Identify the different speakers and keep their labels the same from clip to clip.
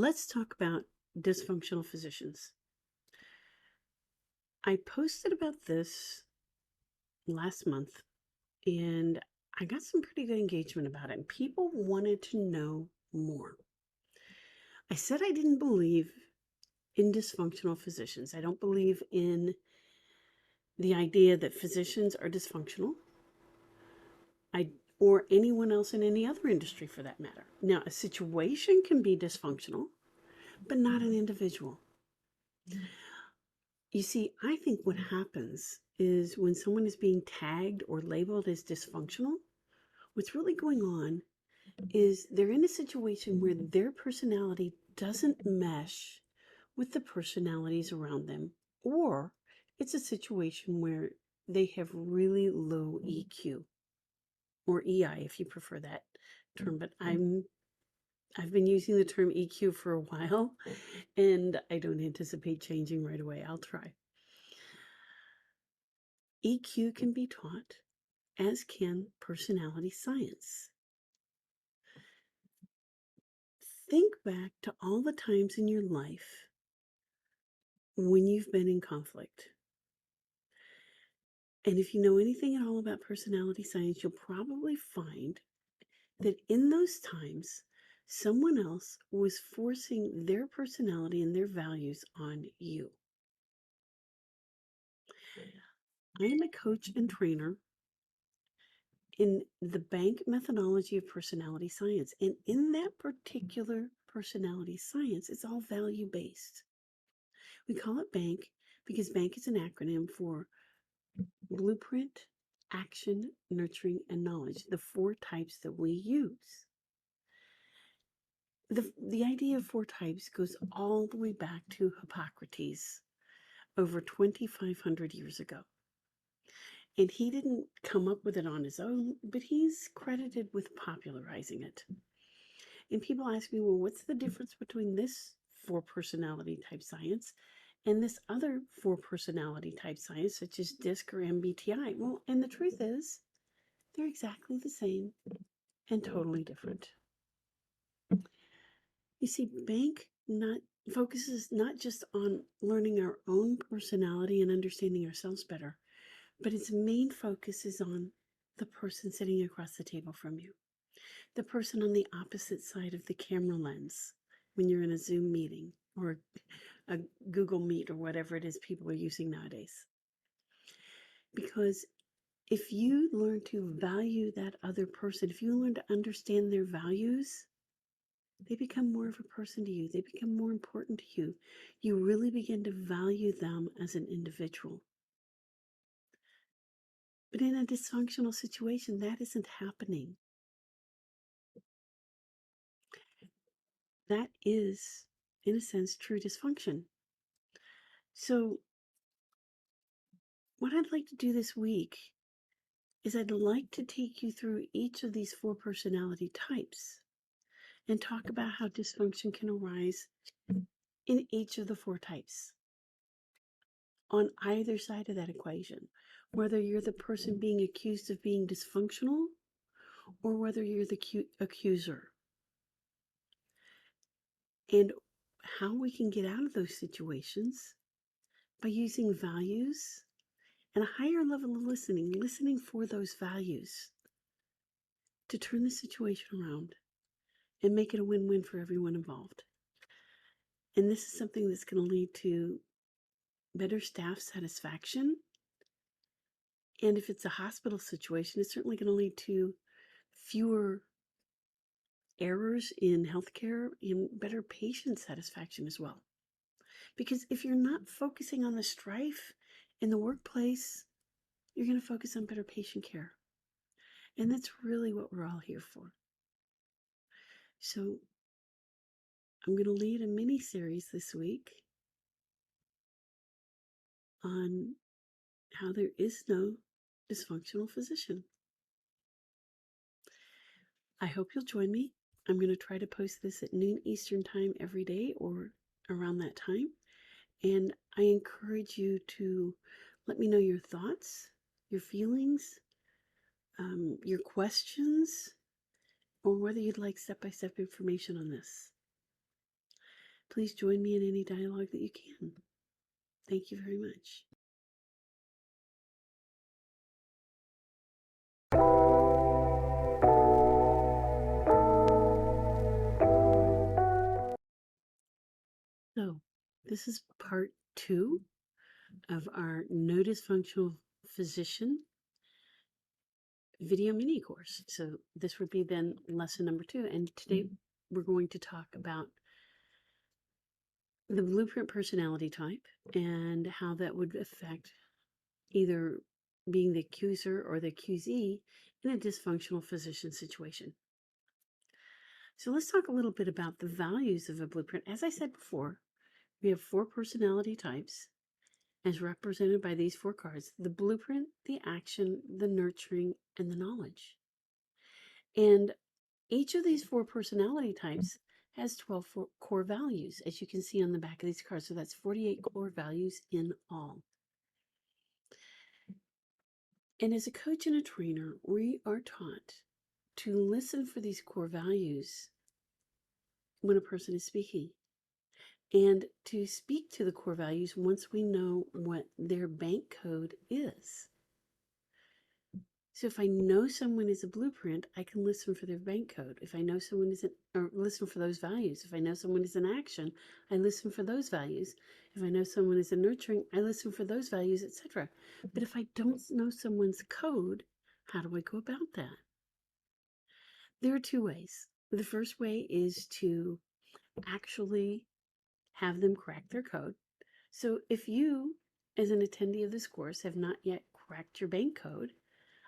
Speaker 1: Let's talk about dysfunctional physicians. I posted about this last month and I got some pretty good engagement about it, and people wanted to know more. I said I didn't believe in dysfunctional physicians. I don't believe in the idea that physicians are dysfunctional. Or anyone else in any other industry for that matter. Now, a situation can be dysfunctional, but not an individual. You see, I think what happens is when someone is being tagged or labeled as dysfunctional, what's really going on is they're in a situation where their personality doesn't mesh with the personalities around them, or it's a situation where they have really low EQ or EI if you prefer that term, but I've been using the term EQ for a while and I don't anticipate changing right away. I'll try. EQ can be taught, as can personality science. Think back to all the times in your life when you've been in conflict. And if you know anything at all about personality science, you'll probably find that in those times, someone else was forcing their personality and their values on you. I am a coach and trainer in the bank methodology of personality science. And in that particular personality science, it's all value-based. We call it bank because bank is an acronym for blueprint, action, nurturing, and knowledge, the 4 types that we use. The idea of 4 types goes all the way back to Hippocrates over 2,500 years ago. And he didn't come up with it on his own, but he's credited with popularizing it. And people ask me, well, what's the difference between this 4 personality type science and this other 4 personality type science, such as DISC or MBTI? Well, and the truth is, they're exactly the same and totally different. You see, bank focuses not just on learning our own personality and understanding ourselves better, but its main focus is on the person sitting across the table from you, the person on the opposite side of the camera lens when you're in a Zoom meeting or a Google Meet or whatever it is people are using nowadays. Because if you learn to value that other person, if you learn to understand their values, they become more of a person to you. They become more important to you. You really begin to value them as an individual. But in a dysfunctional situation, that isn't happening. That is, in a sense, true dysfunction. So what I'd like to do this week is I'd like to take you through each of these 4 personality types and talk about how dysfunction can arise in each of the 4 types on either side of that equation, whether you're the person being accused of being dysfunctional or whether you're the accuser, and how we can get out of those situations by using values and a higher level of listening for those values to turn the situation around and make it a win-win for everyone involved. And this is something that's going to lead to better staff satisfaction. And if it's a hospital situation, it's certainly going to lead to fewer errors in healthcare and better patient satisfaction as well. Because if you're not focusing on the strife in the workplace, you're going to focus on better patient care. And that's really what we're all here for. So I'm going to lead a mini series this week on how there is no dysfunctional physician. I hope you'll join me. I'm going to try to post this at noon Eastern time every day or around that time. And I encourage you to let me know your thoughts, your feelings, your questions, or whether you'd like step-by-step information on this. Please join me in any dialogue that you can. Thank you very much. So, this is part 2 of our No Dysfunctional Physician video mini course. So this would be then lesson number 2. And today we're going to talk about the blueprint personality type and how that would affect either being the accuser or the accusee in a dysfunctional physician situation. So let's talk a little bit about the values of a blueprint. As I said before, we have 4 personality types as represented by these 4 cards: the blueprint, the action, the nurturing, and the knowledge. And each of these 4 personality types has 12 core values, as you can see on the back of these cards. So that's 48 core values in all. And as a coach and a trainer, we are taught to listen for these core values when a person is speaking, and to speak to the core values once we know what their bank code is. So if I know someone is a blueprint, I can listen for their bank code. If I know someone is or listen for those values. If I know someone is an action, I listen for those values. If I know someone is a nurturing, I listen for those values, etc. But if I don't know someone's code, how do I go about that? There are 2 ways. The first way is to actually have them crack their code. So if you, as an attendee of this course, have not yet cracked your bank code,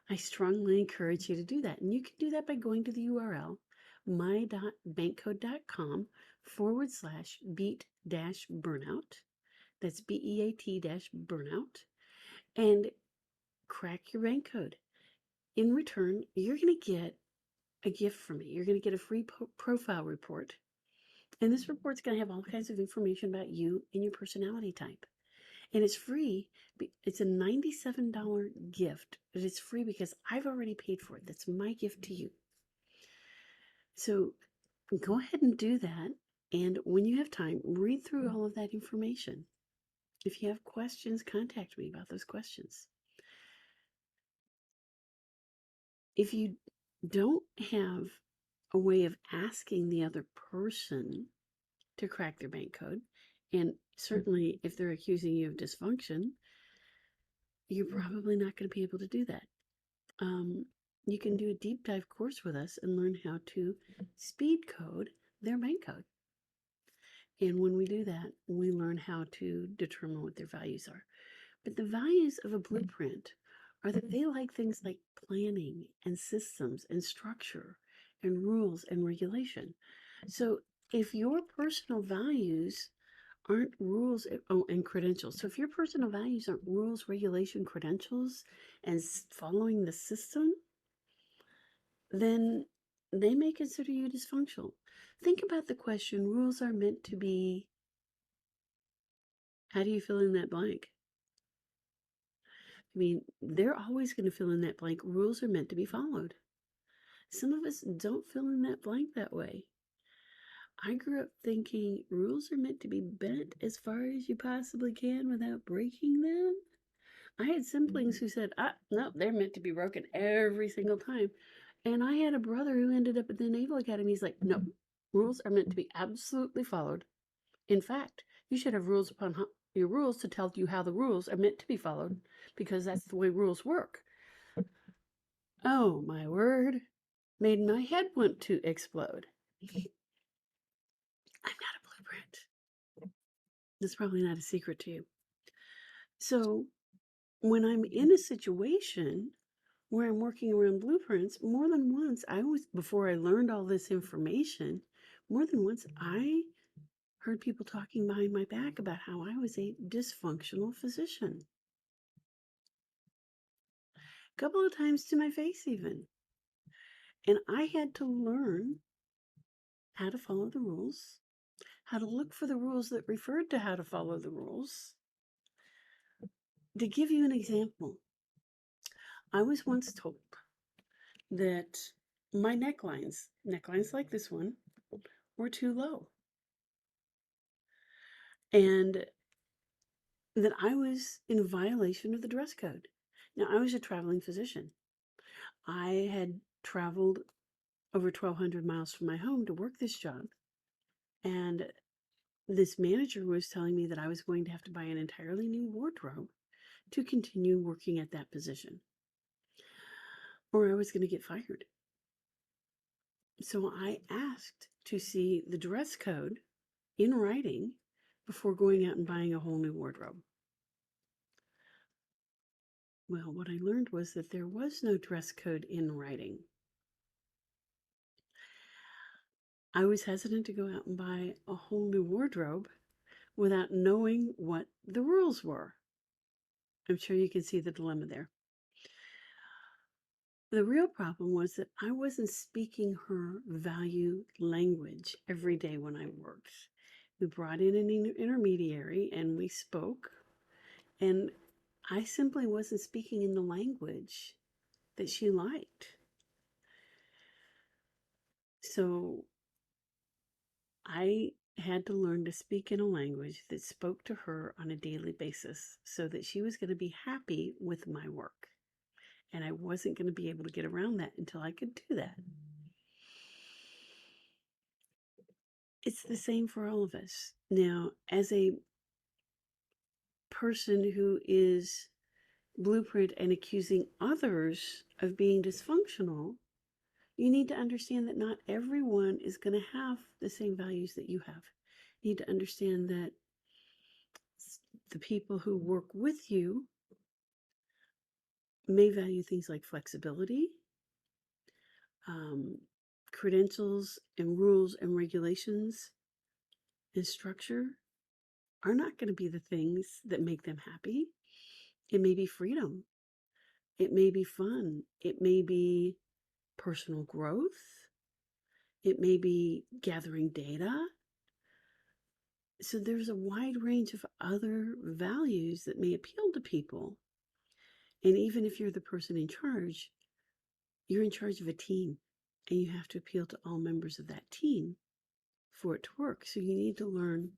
Speaker 1: I strongly encourage you to do that. And you can do that by going to the URL my.bankcode.com/beat-burnout. That's BEAT-burnout. And crack your bank code. In return, you're going to get a gift from me. You're going to get a free profile report. And this report's going to have all kinds of information about you and your personality type. And it's free. It's a $97 gift, but it's free because I've already paid for it. That's my gift to you. So go ahead and do that. And when you have time, read through all of that information. If you have questions, contact me about those questions. If you don't have a way of asking the other person to crack their bank code, and certainly if they're accusing you of dysfunction, you're probably not going to be able to do that. You can do a deep dive course with us and learn how to speed code their bank code. And when we do that, we learn how to determine what their values are. But the values of a blueprint are that they like things like planning and systems and structure and rules and regulation. So if your personal values aren't rules, and credentials. So if your personal values aren't rules, regulation, credentials, and following the system, then they may consider you dysfunctional. Think about the question: rules are meant to be. How do you fill in that blank? I mean, they're always going to fill in that blank. Rules are meant to be followed. Some of us don't fill in that blank that way. I grew up thinking rules are meant to be bent as far as you possibly can without breaking them. I had siblings who said, no, they're meant to be broken every single time. And I had a brother who ended up at the Naval Academy. He's like, no, rules are meant to be absolutely followed. In fact, you should have rules upon your rules to tell you how the rules are meant to be followed, because that's the way rules work. Oh, my word. Made my head want to explode. I'm not a blueprint. That's probably not a secret to you. So when I'm in a situation where I'm working around blueprints, more than once, before I learned all this information, more than once I heard people talking behind my back about how I was a dysfunctional physician. A couple of times to my face even. And I had to learn how to follow the rules, how to look for the rules that referred to how to follow the rules. To give you an example, I was once told that my necklines like this one, were too low. and that I was in violation of the dress code. Now, I was a traveling physician. I had traveled over 1,200 miles from my home to work this job. And this manager was telling me that I was going to have to buy an entirely new wardrobe to continue working at that position, or I was going to get fired. So I asked to see the dress code in writing before going out and buying a whole new wardrobe. Well, what I learned was that there was no dress code in writing. I was hesitant to go out and buy a whole new wardrobe without knowing what the rules were. I'm sure you can see the dilemma there. The real problem was that I wasn't speaking her value language every day when I worked. We brought in an intermediary and we spoke, and I simply wasn't speaking in the language that she liked. So I had to learn to speak in a language that spoke to her on a daily basis so that she was going to be happy with my work. And I wasn't going to be able to get around that until I could do that. It's the same for all of us. Now, as a person who is blueprint and accusing others of being dysfunctional, you need to understand that not everyone is going to have the same values that you have. You need to understand that the people who work with you may value things like flexibility, credentials and rules and regulations and structure are not going to be the things that make them happy. It may be freedom. It may be fun. It may be personal growth. It may be gathering data. So there's a wide range of other values that may appeal to people. And even if you're the person in charge, you're in charge of a team and you have to appeal to all members of that team for it to work. So you need to learn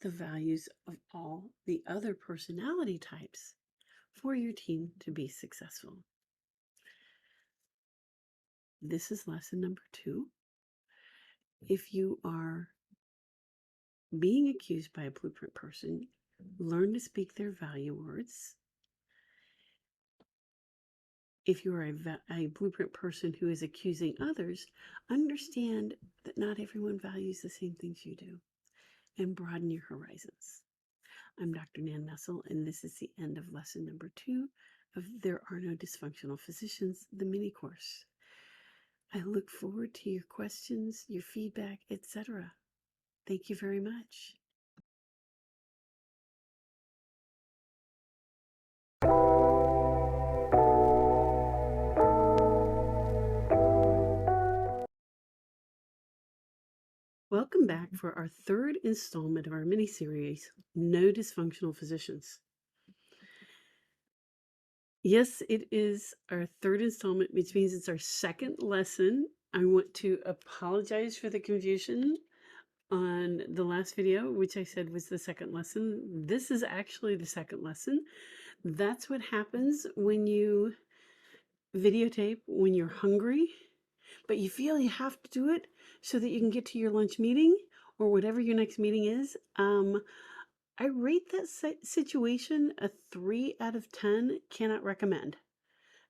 Speaker 1: the values of all the other personality types for your team to be successful. This is lesson number 2. If you are being accused by a blueprint person, learn to speak their value words. If you are a blueprint person who is accusing others, understand that not everyone values the same things you do, and broaden your horizons. I'm Dr. Nan Nussel, and this is the end of lesson number 2 of There Are No Dysfunctional Physicians, the mini course. I look forward to your questions, your feedback, etc. Thank you very much. Welcome back for our 3rd installment of our mini-series, No Dysfunctional Physicians. Yes, it is our 3rd installment, which means it's our 2nd lesson. I want to apologize for the confusion on the last video, which I said was the 2nd lesson. This is actually the 2nd lesson. That's what happens when you videotape when you're hungry, but you feel you have to do it so that you can get to your lunch meeting or whatever your next meeting is. I rate that situation a 3 out of 10, cannot recommend.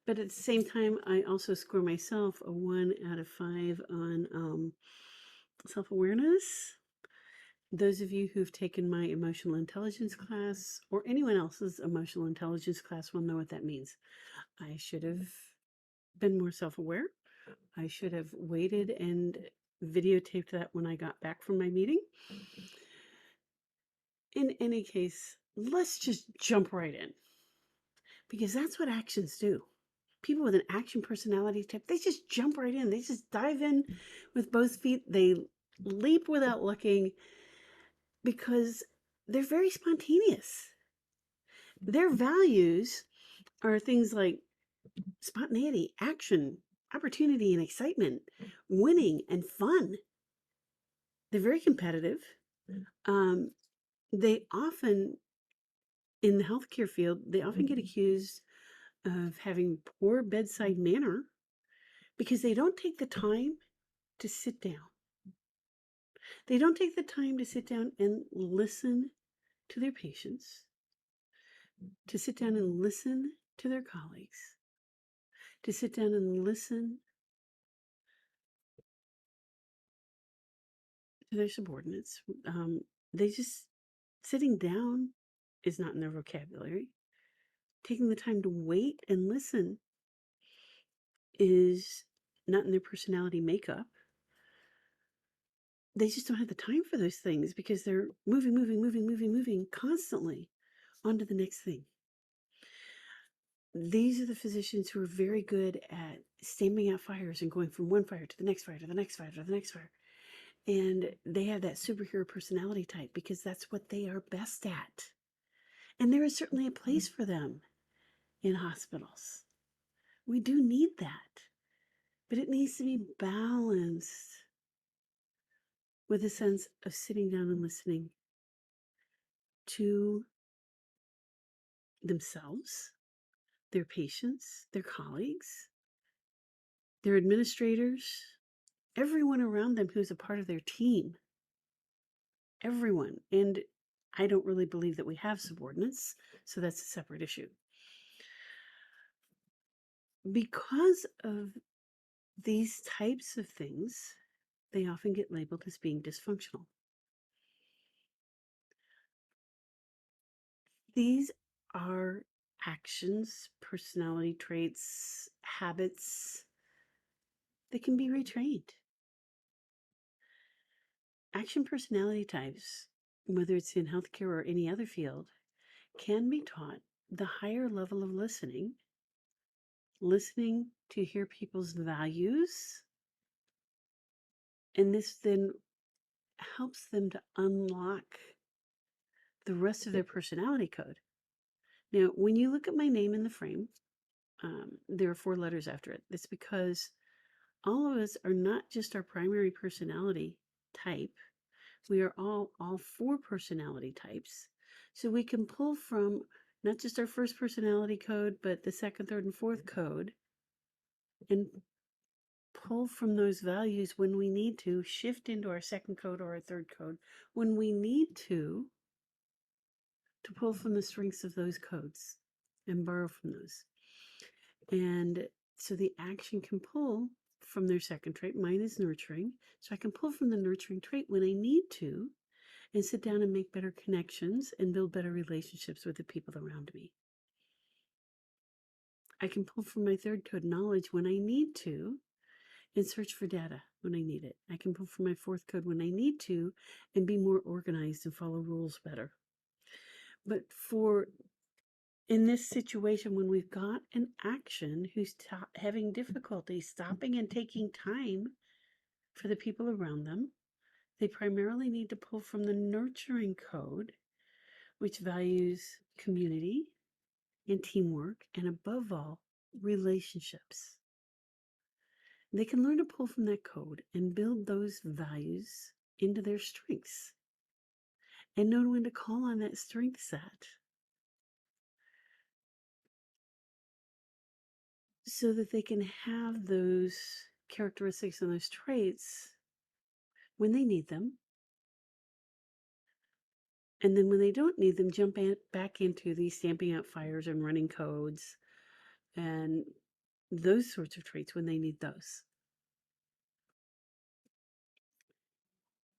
Speaker 1: But at the same time, I also score myself a 1 out of 5 on self-awareness. Those of you who've taken my emotional intelligence class or anyone else's emotional intelligence class will know what that means. I should have been more self-aware. I should have waited and videotaped that when I got back from my meeting. In any case, let's just jump right in, because that's what actions do. People with an action personality type, they just jump right in. They just dive in with both feet. They leap without looking because they're very spontaneous. Their values are things like spontaneity, action, opportunity, and excitement, winning, and fun. They're very competitive. They often, in the healthcare field, they often get accused of having poor bedside manner because they don't take the time to sit down. They don't take the time to sit down and listen to their patients, to sit down and listen to their colleagues, to sit down and listen to their subordinates. They just, sitting down is not in their vocabulary. Taking the time to wait and listen is not in their personality makeup. They just don't have the time for those things because they're moving constantly on to the next thing. These are the physicians who are very good at stamping out fires and going from one fire to the next fire to the next fire to the next fire. And they have that superhero personality type because that's what they are best at. And there is certainly a place for them in hospitals. We do need that, but it needs to be balanced with a sense of sitting down and listening to themselves, their patients, their colleagues, their administrators, everyone around them who's a part of their team. Everyone. And I don't really believe that we have subordinates, so that's a separate issue. Because of these types of things, they often get labeled as being dysfunctional. These are actions, personality traits, habits that can be retrained. Action personality types, whether it's in healthcare or any other field, can be taught the higher level of listening to hear people's values, and this then helps them to unlock the rest of their personality code. Now, when you look at my name in the frame, there are 4 letters after it. That's because all of us are not just our primary personality type. We are all 4 personality types. So we can pull from not just our first personality code, but the second, third, and fourth code, and pull from those values when we need to, shift into our second code or our third code when we need to pull from the strengths of those codes and borrow from those. And so the action can pull from their second trait. Mine is nurturing. So I can pull from the nurturing trait when I need to and sit down and make better connections and build better relationships with the people around me. I can pull from my third code knowledge when I need to and search for data when I need it. I can pull from my fourth code when I need to and be more organized and follow rules better. But in this situation, when we've got an action who's having difficulty stopping and taking time for the people around them, they primarily need to pull from the nurturing code, which values community and teamwork, and above all, relationships. They can learn to pull from that code and build those values into their strengths and know when to call on that strength set so that they can have those characteristics and those traits when they need them. And then when they don't need them, jump back into these stamping out fires and running codes and those sorts of traits when they need those.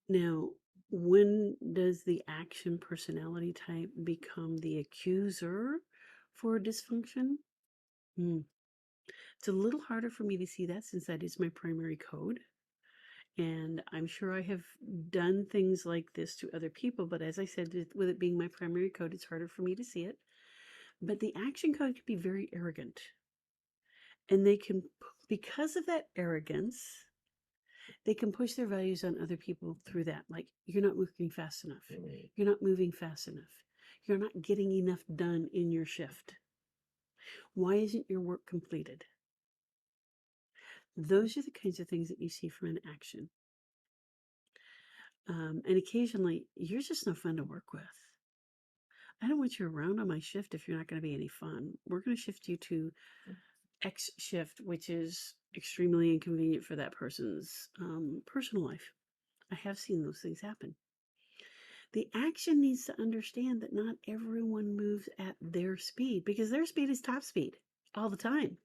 Speaker 1: Now, when does the action personality type become the accuser for dysfunction? It's a little harder for me to see that since that is my primary code. And I'm sure I have done things like this to other people, but as I said, with it being my primary code, it's harder for me to see it. But the action code can be very arrogant. And they can, because of that arrogance, they can push their values on other people through that. Like, you're not moving fast enough. You're not moving fast enough. You're not getting enough done in your shift. Why isn't your work completed? Those are the kinds of things that you see from an action. And occasionally, you're just no fun to work with. I don't want you around on my shift if you're not going to be any fun. We're going to shift you to X shift, which is extremely inconvenient for that person's personal life. I have seen those things happen. The action needs to understand that not everyone moves at their speed because their speed is top speed all the time.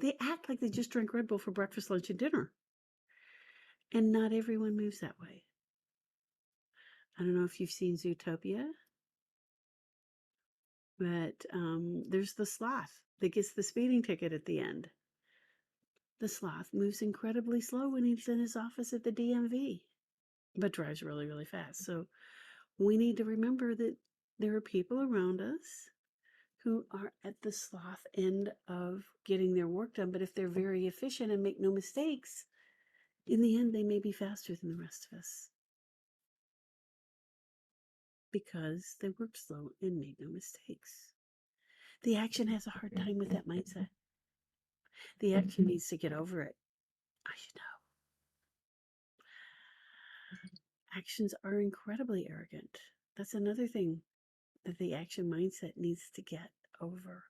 Speaker 1: They act like they just drank Red Bull for breakfast, lunch, and dinner. And not everyone moves that way. I don't know if you've seen Zootopia, but there's the sloth that gets the speeding ticket at the end. The sloth moves incredibly slow when he's in his office at the DMV, but drives really, really fast. So we need to remember that there are people around us who are at the sloth end of getting their work done. But if they're very efficient and make no mistakes, in the end, they may be faster than the rest of us because they worked slow and made no mistakes. The action has a hard time with that mindset. The action needs to get over it. I should know. Actions are incredibly arrogant. That's another thing that the action mindset needs to get over,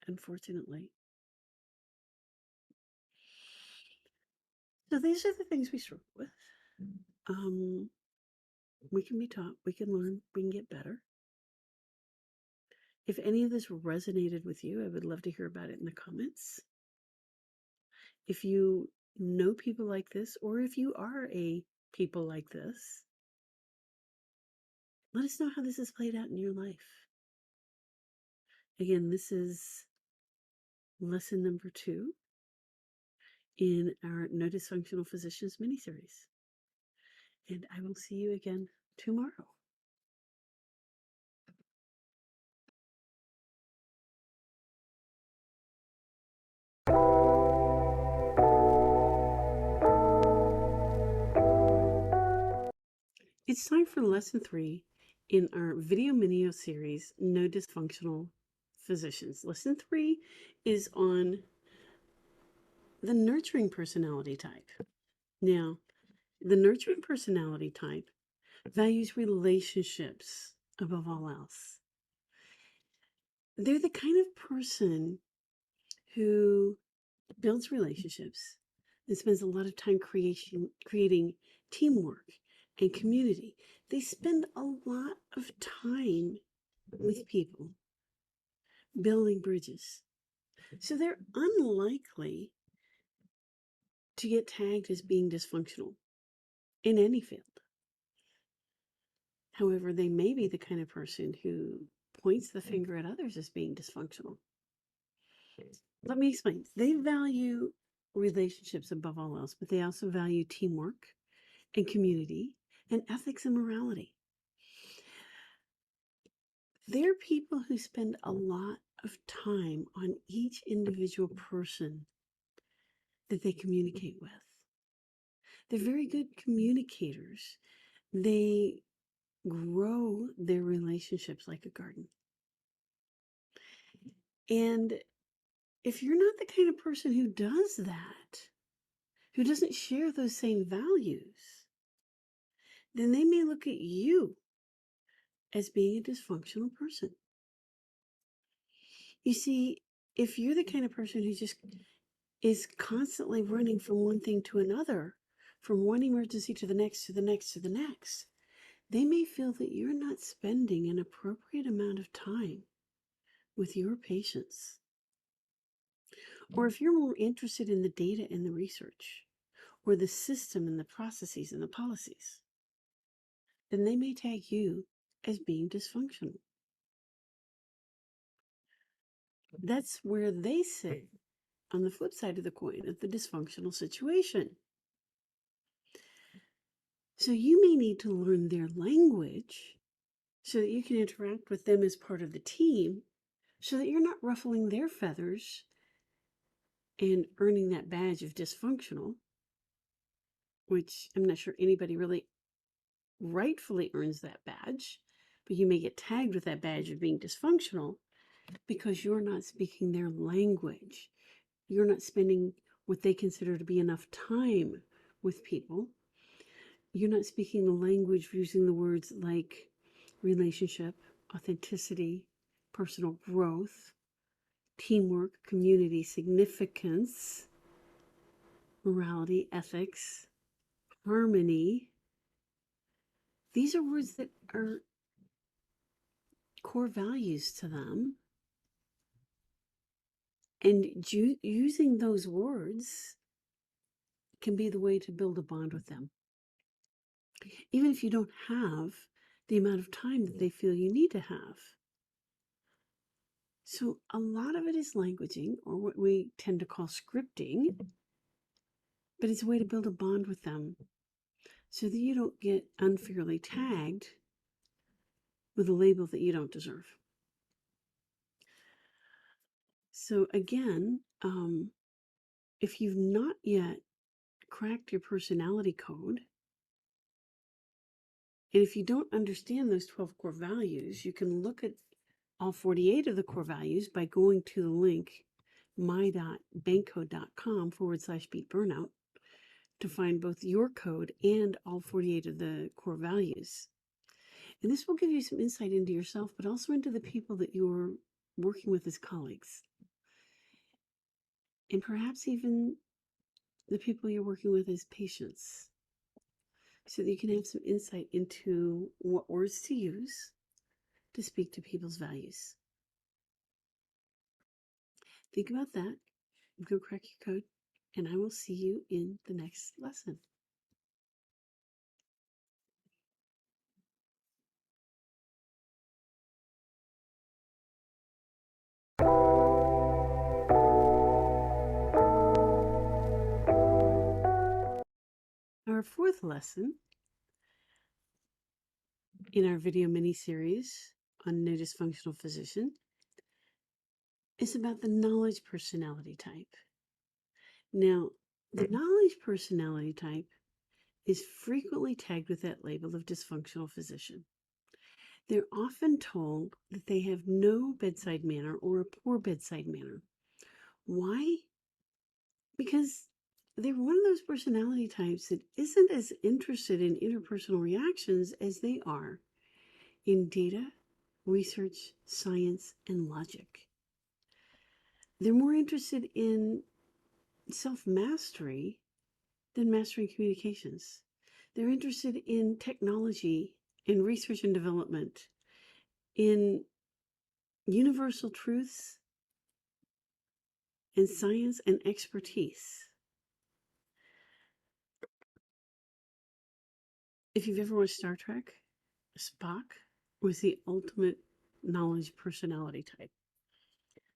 Speaker 1: unfortunately. So these are the things we struggle with. We can be taught, we can learn, we can get better. If any of this resonated with you, I would love to hear about it in the comments. If you know people like this, or if you are a people like this, let us know how this has played out in your life. Again, this is lesson number 2 in our No Dysfunctional Physicians miniseries. And I will see you again tomorrow. It's time for lesson 3 in our video mini series, No Dysfunctional Physicians. Lesson 3 is on the nurturing personality type. Now, the nurturing personality type values relationships above all else. They're the kind of person who builds relationships and spends a lot of time creating teamwork and community. They spend a lot of time with people building bridges. So they're unlikely to get tagged as being dysfunctional in any field. However, they may be the kind of person who points the finger at others as being dysfunctional. Let me explain. They value relationships above all else, but they also value teamwork and community and ethics and morality. They're people who spend a lot of time on each individual person that they communicate with. They're very good communicators. They grow their relationships like a garden. And if you're not the kind of person who does that, who doesn't share those same values, then they may look at you as being a dysfunctional person. You see, if you're the kind of person who just is constantly running from one thing to another, from one emergency to the next, to the next, to the next, they may feel that you're not spending an appropriate amount of time with your patients. Or if you're more interested in the data and the research, or the system and the processes and the policies, then they may tag you as being dysfunctional. That's where they sit on the flip side of the coin of the dysfunctional situation. So you may need to learn their language so that you can interact with them as part of the team, so that you're not ruffling their feathers and earning that badge of dysfunctional, which I'm not sure anybody really rightfully earns that badge, but you may get tagged with that badge of being dysfunctional because you're not speaking their language. You're not spending what they consider to be enough time with people. You're not speaking the language using the words like relationship, authenticity, personal growth, teamwork, community, significance, morality, ethics, harmony. These are words that are core values to them. And using those words can be the way to build a bond with them. Even if you don't have the amount of time that they feel you need to have. So a lot of it is languaging, or what we tend to call scripting, but it's a way to build a bond with them so that you don't get unfairly tagged with a label that you don't deserve. So again, if you've not yet cracked your personality code, and if you don't understand those 12 core values, you can look at all 48 of the core values by going to the link my.bankcode.com/beat burnout to find both your code and all 48 of the core values. And this will give you some insight into yourself, but also into the people that you're working with as colleagues. And perhaps even the people you're working with as patients, so that you can have some insight into what words to use to speak to people's values. Think about that. Go crack your code, and I will see you in the next lesson. Our fourth lesson in our video mini-series on No Dysfunctional Physician is about the knowledge personality type. Now, the knowledge personality type is frequently tagged with that label of dysfunctional physician. They're often told that they have no bedside manner or a poor bedside manner. Why? Because they're one of those personality types that isn't as interested in interpersonal reactions as they are in data, research, science, and logic. They're more interested in self-mastery than mastering communications. They're interested in technology, in research and development, in universal truths, and science and expertise. If you've ever watched Star Trek, Spock was the ultimate knowledge personality type.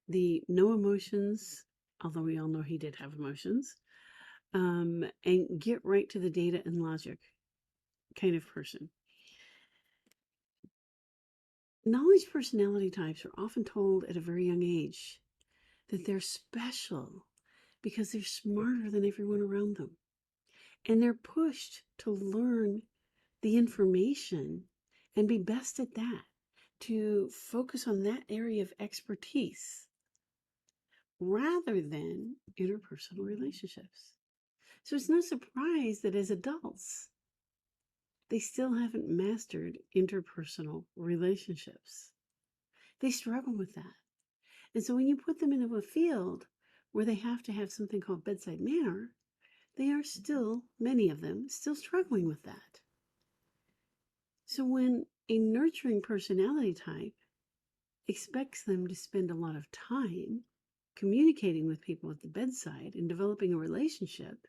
Speaker 1: The no emotions, although we all know he did have emotions, and get right to the data and logic kind of person. Knowledge personality types are often told at a very young age that they're special because they're smarter than everyone around them. And they're pushed to learn the information and be best at that, to focus on that area of expertise rather than interpersonal relationships. So it's no surprise that as adults, they still haven't mastered interpersonal relationships. They struggle with that. And so when you put them into a field where they have to have something called bedside manner, they are still, many of them, still struggling with that. So when a nurturing personality type expects them to spend a lot of time communicating with people at the bedside and developing a relationship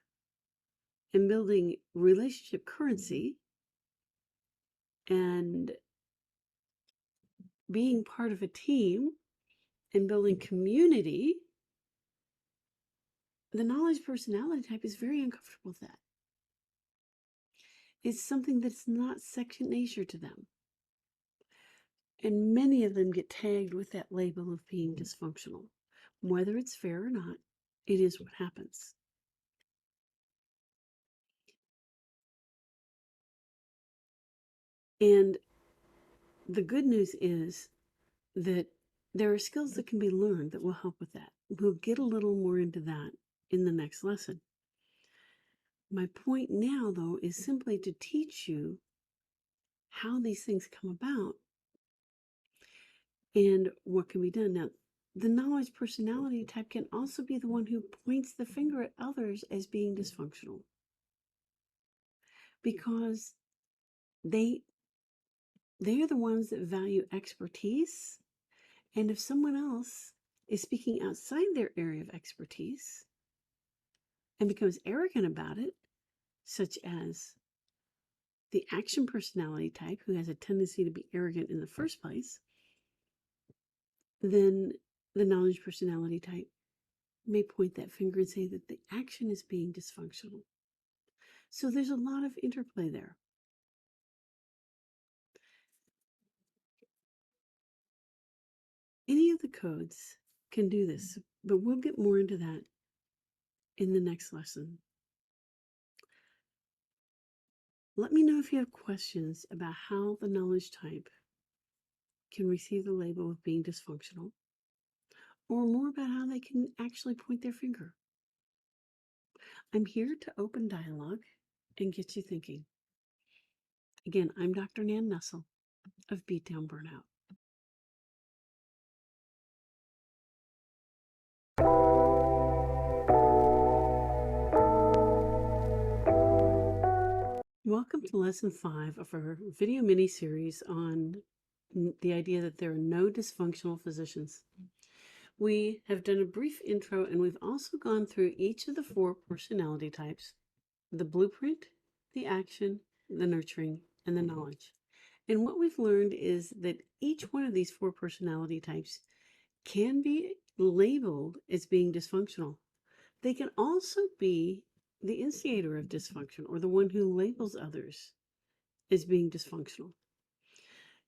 Speaker 1: and building relationship currency and being part of a team and building community, the knowledge personality type is very uncomfortable with that. It's something that's not second nature to them. And many of them get tagged with that label of being dysfunctional. Whether it's fair or not, it is what happens. And the good news is that there are skills that can be learned that will help with that. We'll get a little more into that in the next lesson. My point now, though, is simply to teach you how these things come about and what can be done. Now, the knowledge personality type can also be the one who points the finger at others as being dysfunctional because they are the ones that value expertise. And if someone else is speaking outside their area of expertise and becomes arrogant about it, such as the action personality type, who has a tendency to be arrogant in the first place, then the knowledge personality type may point that finger and say that the action is being dysfunctional. So there's a lot of interplay there. Any of the codes can do this, but we'll get more into that in the next lesson. Let me know if you have questions about how the knowledge type can receive the label of being dysfunctional, or more about how they can actually point their finger. I'm here to open dialogue and get you thinking. Again, I'm Dr. Nan Nussel of Beatdown Burnout. Welcome to lesson 5 of our video mini-series on the idea that there are no dysfunctional physicians. We have done a brief intro and we've also gone through each of the 4 personality types: the blueprint, the action, the nurturing, and the knowledge. And what we've learned is that each one of these 4 personality types can be labeled as being dysfunctional. They can also be the instigator of dysfunction, or the one who labels others as being dysfunctional.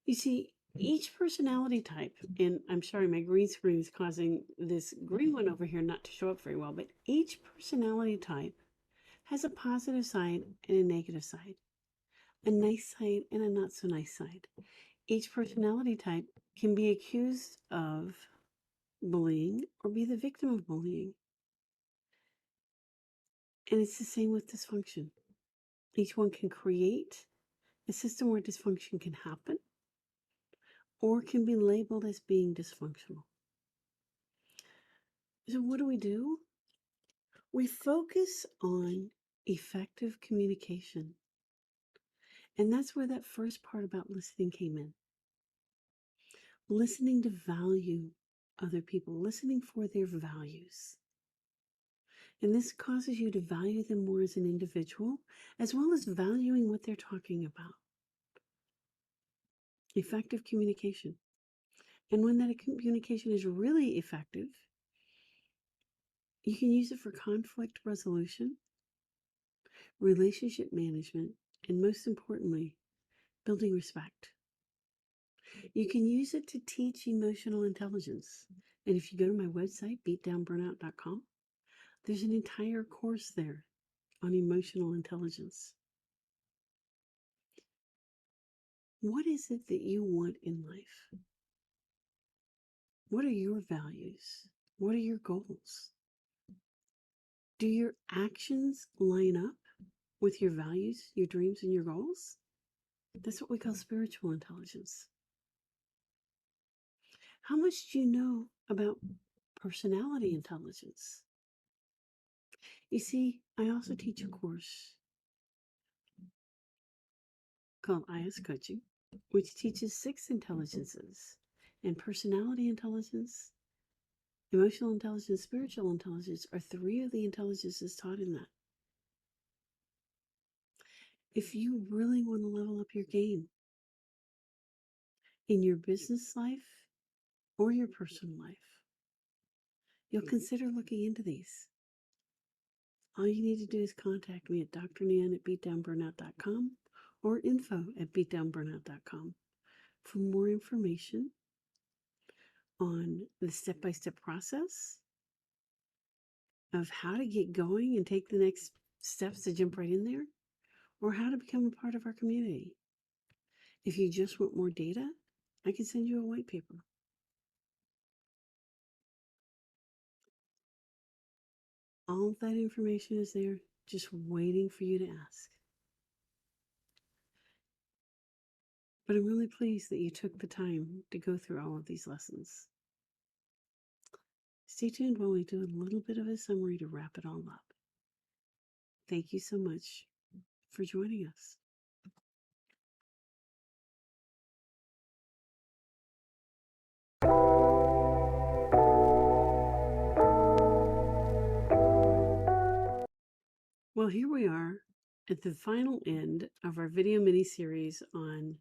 Speaker 1: You see, each personality type, and I'm sorry, my green screen is causing this green one over here not to show up very well, but each personality type has a positive side and a negative side, a nice side and a not so nice side. Each personality type can be accused of bullying or be the victim of bullying. And it's the same with dysfunction. Each one can create a system where dysfunction can happen or can be labeled as being dysfunctional. So what do? We focus on effective communication. And that's where that first part about listening came in. Listening to value other people, listening for their values. And this causes you to value them more as an individual, as well as valuing what they're talking about. Effective communication. And when that communication is really effective, you can use it for conflict resolution, relationship management, and most importantly, building respect. You can use it to teach emotional intelligence. And if you go to my website, beatdownburnout.com, there's an entire course there on emotional intelligence. What is it that you want in life? What are your values? What are your goals? Do your actions line up with your values, your dreams, and your goals? That's what we call spiritual intelligence. How much do you know about personality intelligence? You see, I also teach a course called IS Coaching, which teaches 6 intelligences. And personality intelligence, emotional intelligence, spiritual intelligence are 3 of the intelligences taught in that. If you really want to level up your game in your business life or your personal life, you'll consider looking into these. All you need to do is contact me at drnan@beatdownburnout.com or info@beatdownburnout.com for more information on the step-by-step process of how to get going and take the next steps to jump right in there, or how to become a part of our community. If you just want more data, I can send you a white paper. All of that information is there, just waiting for you to ask. But I'm really pleased that you took the time to go through all of these lessons. Stay tuned while we do a little bit of a summary to wrap it all up. Thank you so much for joining us. Well, here we are at the final end of our video mini-series on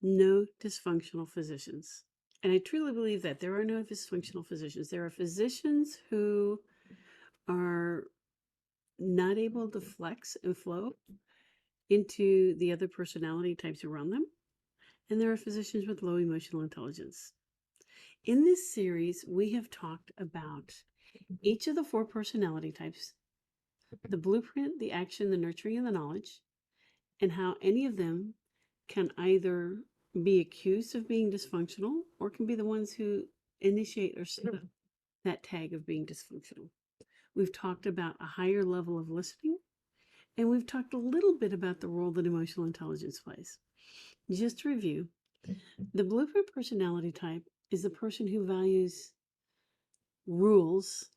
Speaker 1: no dysfunctional physicians. And I truly believe that there are no dysfunctional physicians. There are physicians who are not able to flex and flow into the other personality types around them. And there are physicians with low emotional intelligence. In this series, we have talked about each of the 4 personality types, the blueprint, the action, the nurturing, and the knowledge, and how any of them can either be accused of being dysfunctional or can be the ones who initiate or set up that tag of being dysfunctional. We've talked about a higher level of listening, and we've talked a little bit about the role that emotional intelligence plays. Just to review, the blueprint personality type is the person who values rules,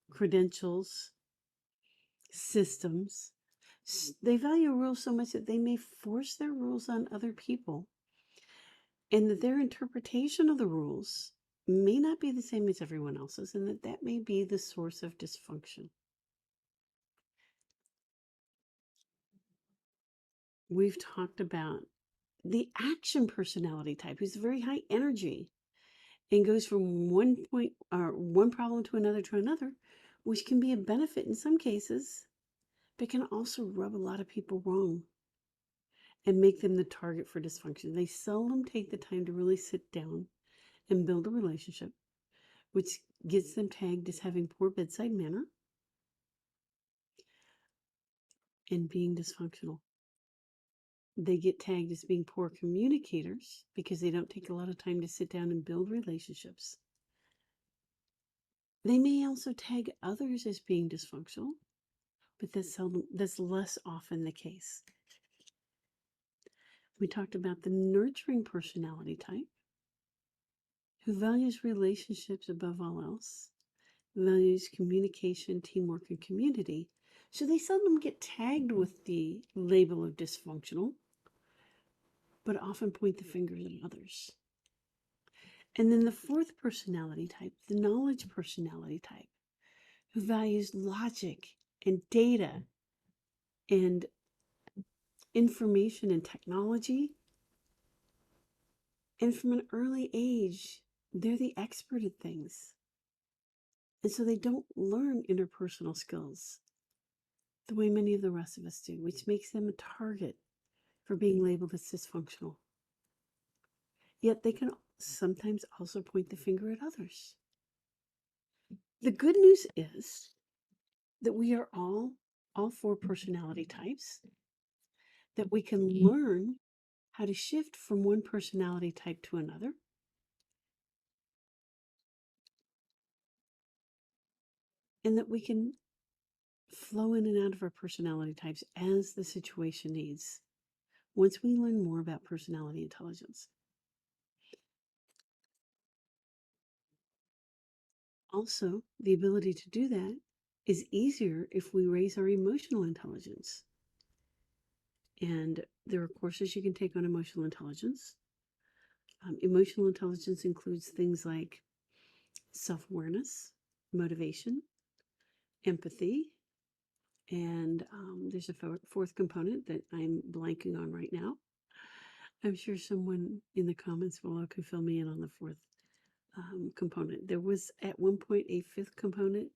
Speaker 1: credentials, systems. They value rules so much that they may force their rules on other people, and that their interpretation of the rules may not be the same as everyone else's, and that may be the source of dysfunction. We've talked about the action personality type, who's very high energy and goes from one problem to another, which can be a benefit in some cases, but can also rub a lot of people wrong and make them the target for dysfunction. They seldom take the time to really sit down and build a relationship, which gets them tagged as having poor bedside manner and being dysfunctional. They get tagged as being poor communicators because they don't take a lot of time to sit down and build relationships. They may also tag others as being dysfunctional, but that's less often the case. We talked about the nurturing personality type, who values relationships above all else, values communication, teamwork, and community. So they seldom get tagged with the label of dysfunctional, but often point the fingers at others. And then the 4th personality type, the knowledge personality type, who values logic and data and information and technology. And from an early age, they're the expert at things. And so they don't learn interpersonal skills the way many of the rest of us do, which makes them a target for being labeled as dysfunctional. Yet they can sometimes also point the finger at others. The good news is that we are all 4 personality types, that we can learn how to shift from one personality type to another. And that we can flow in and out of our personality types as the situation needs once we learn more about personality intelligence. Also, the ability to do that is easier if we raise our emotional intelligence. And there are courses you can take on emotional intelligence. Emotional intelligence includes things like self-awareness, motivation, empathy, and there's a 4th component that I'm blanking on right now. I'm sure someone in the comments below could fill me in on the 4th component. There was at one point a 5th component,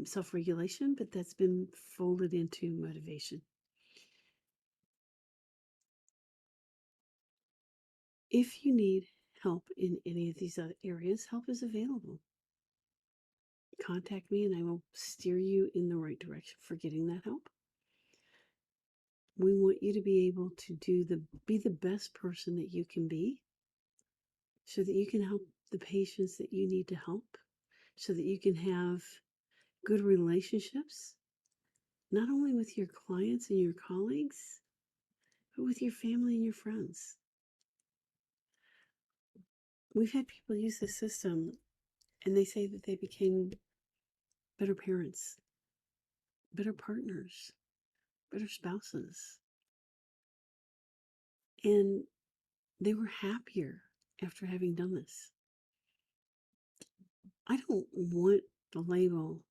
Speaker 1: self-regulation, but that's been folded into motivation. If you need help in any of these other areas, help is available. Contact me and I will steer you in the right direction for getting that help. We want you to be able to be the best person that you can be, so that you can help the patients that you need to help, so that you can have good relationships, not only with your clients and your colleagues, but with your family and your friends. We've had people use this system and they say that they became better parents, better partners, better spouses. And they were happier after having done this. I don't want the label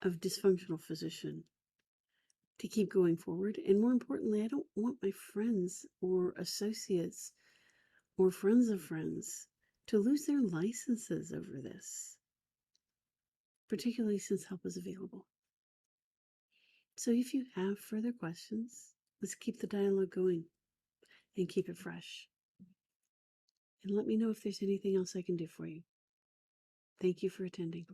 Speaker 1: of dysfunctional physician to keep going forward. And more importantly, I don't want my friends or associates or friends of friends to lose their licenses over this, particularly since help is available. So if you have further questions, let's keep the dialogue going and keep it fresh. And let me know if there's anything else I can do for you. Thank you for attending.